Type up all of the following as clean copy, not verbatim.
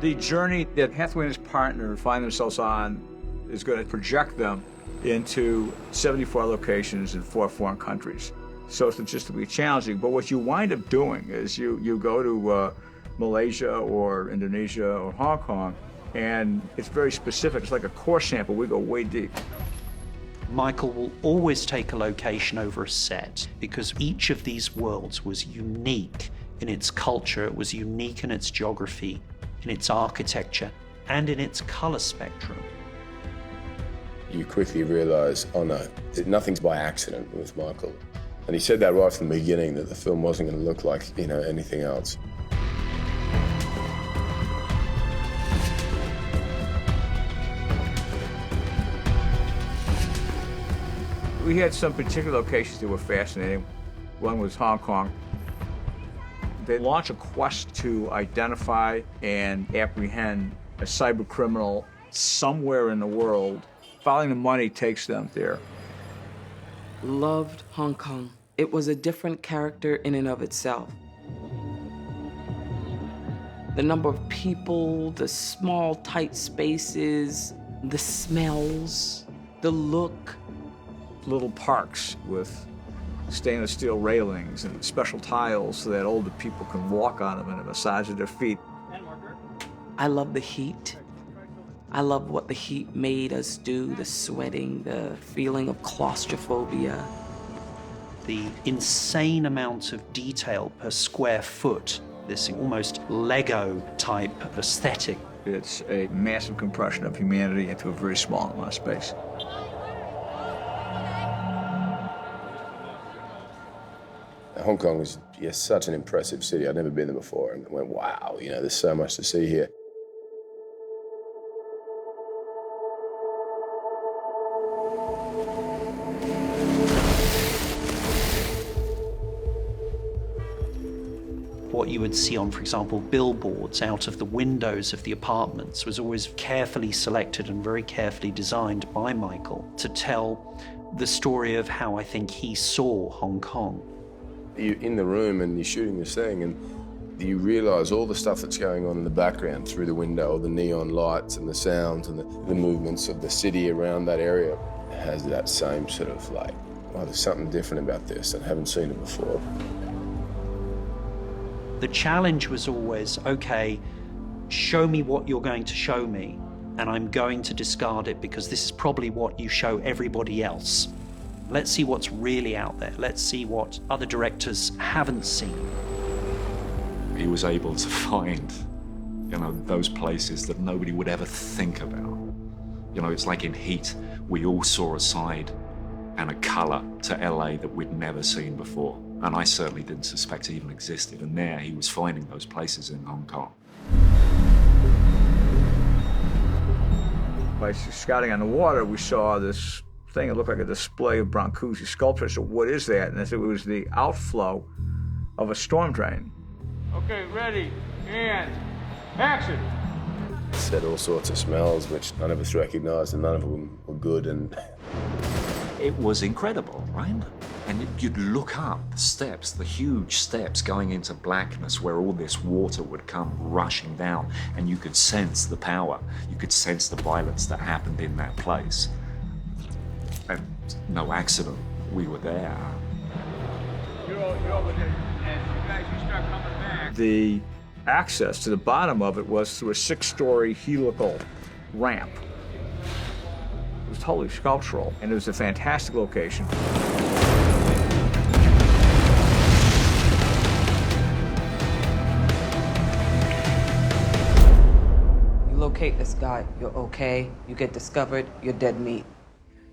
The journey that Hathaway and his partner find themselves on is going to project them into 74 locations in 4 foreign countries. So it's logistically challenging, but what you wind up doing is you go to Malaysia or Indonesia or Hong Kong, and it's very specific. It's like a core sample. We go way deep. Michael will always take a location over a set because each of these worlds was unique in its culture, it was unique in its geography, in its architecture, and in its color spectrum. You quickly realize, oh no, nothing's by accident with Michael. And he said that right from the beginning, that the film wasn't going to look like, anything else. We had some particular locations that were fascinating. One was Hong Kong. They launched a quest to identify and apprehend a cyber criminal somewhere in the world. Following the money takes them there. Loved Hong Kong. It was a different character in and of itself. The number of people, the small, tight spaces, the smells, the look. Little parks with stainless steel railings and special tiles so that older people can walk on them and massage their feet. I love the heat. I love what the heat made us do, the sweating, the feeling of claustrophobia. The insane amount of detail per square foot, this almost Lego type aesthetic. It's a massive compression of humanity into a very small amount of space. Hong Kong was such an impressive city. I'd never been there before, and I went, wow, there's so much to see here. What you would see on, for example, billboards out of the windows of the apartments was always carefully selected and very carefully designed by Michael to tell the story of how I think he saw Hong Kong. You're in the room and you're shooting this thing, and you realize all the stuff that's going on in the background through the window, the neon lights and the sounds and the movements of the city around that area. It has that same sort of like, oh, there's something different about this. I haven't seen it before. The challenge was always, okay, show me what you're going to show me, and I'm going to discard it because this is probably what you show everybody else. Let's see what's really out there. Let's see what other directors haven't seen. He was able to find, those places that nobody would ever think about. It's like in Heat, we all saw a side and a color to LA that we'd never seen before. And I certainly didn't suspect it even existed. And there he was finding those places in Hong Kong. By scouting on the water, we saw this thing. It looked like a display of Brancusi sculpture. So what is that? And I said it was the outflow of a storm drain. Okay, ready, and action. Said all sorts of smells, which none of us recognized, and none of them were good. And it was incredible, right? And you'd look up the steps, the huge steps going into blackness where all this water would come rushing down, and you could sense the power. You could sense the violence that happened in that place. And no accident, we were there. You're over there, and you guys, you start coming back. The access to the bottom of it was through a 6-story helical ramp. It was totally sculptural, and it was a fantastic location. You locate this guy, you're okay. You get discovered, you're dead meat.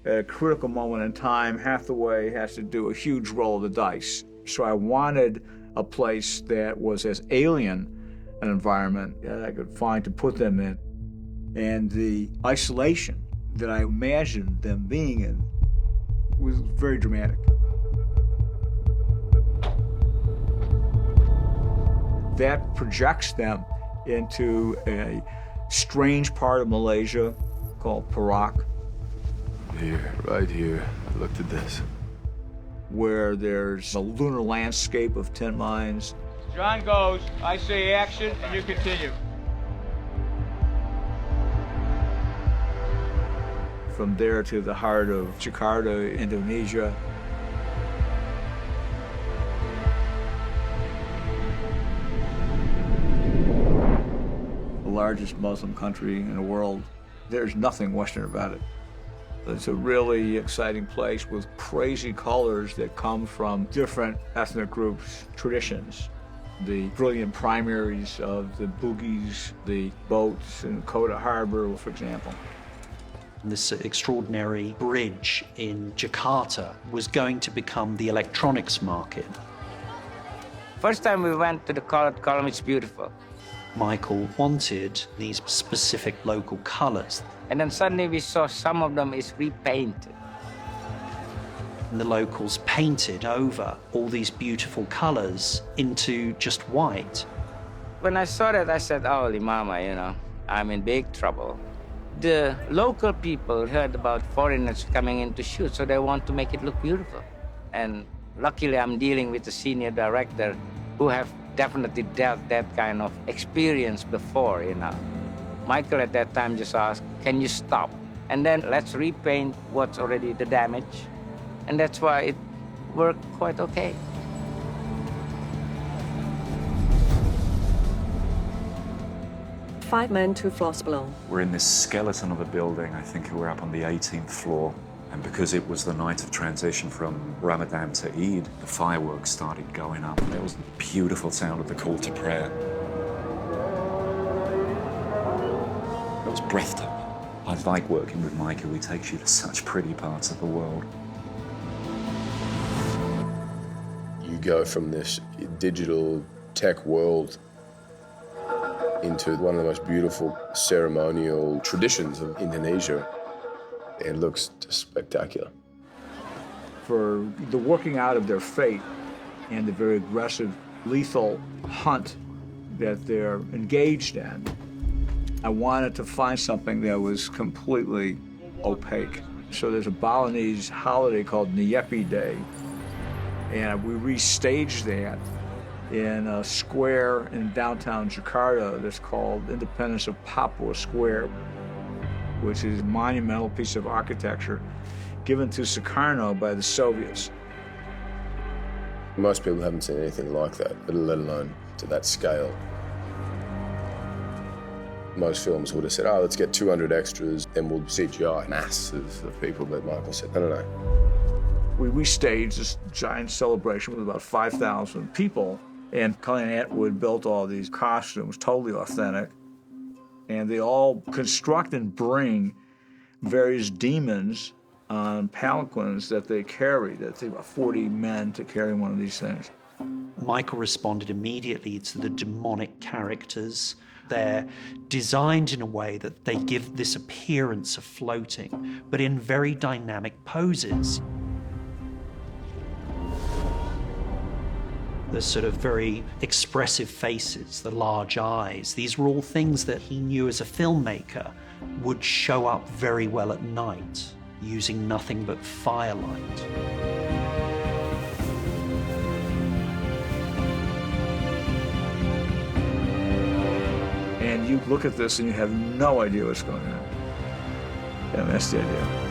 At a critical moment in time, Hathaway has to do a huge roll of the dice. So I wanted a place that was as alien an environment that I could find to put them in. And the isolation that I imagined them being in was very dramatic. That projects them into a strange part of Malaysia called Perak. here, right here, I looked at this. Where there's a lunar landscape of tin mines. John goes, I say action, and you continue. from there to the heart of Jakarta, Indonesia. The largest Muslim country in the world. There's nothing Western about it. It's a really exciting place with crazy colors that come from different ethnic groups' traditions. The brilliant primaries of the Bugis, the boats in Kota Harbor, for example. This extraordinary bridge in Jakarta was going to become the electronics market. First time we went to the column, it's beautiful. Michael wanted these specific local colors. And then suddenly we saw some of them is repainted. And the locals painted over all these beautiful colors into just white. When I saw that, I said, holy mama, you know, I'm in big trouble. The local people heard about foreigners coming in to shoot, so they want to make it look beautiful. And luckily, I'm dealing with a senior director who have definitely dealt that kind of experience before, you know. Michael at that time just asked, can you stop? And then let's repaint what's already the damage. And that's why it worked quite okay. Five men, 2 floors below. We're in this skeleton of a building. I think we're up on the 18th floor. And because it was the night of transition from Ramadan to Eid, the fireworks started going up. There was the beautiful sound of the call to prayer. It was breathtaking. I like working with Micah. He takes you to such pretty parts of the world. You go from this digital tech world into one of the most beautiful ceremonial traditions of Indonesia. It looks just spectacular. For the working out of their fate and the very aggressive, lethal hunt that they're engaged in, I wanted to find something that was completely opaque. So there's a Balinese holiday called Nyepi Day, and we restaged that in a square in downtown Jakarta that's called Independence of Papua Square, which is a monumental piece of architecture given to Sukarno by the Soviets. Most people haven't seen anything like that, let alone to that scale. Most films would have said, oh, let's get 200 extras, then we'll CGI masses of people, but Michael said, no, no, no. We restaged this giant celebration with about 5,000 people, and Colleen Atwood built all these costumes, totally authentic, and they all construct and bring various demons on palanquins that they carry. That take about 40 men to carry one of these things. Michael responded immediately to the demonic characters. They're designed in a way that they give this appearance of floating, but in very dynamic poses. The sort of very expressive faces, the large eyes, these were all things that he knew as a filmmaker would show up very well at night, using nothing but firelight. And you look at this and you have no idea what's going on. And that's the idea.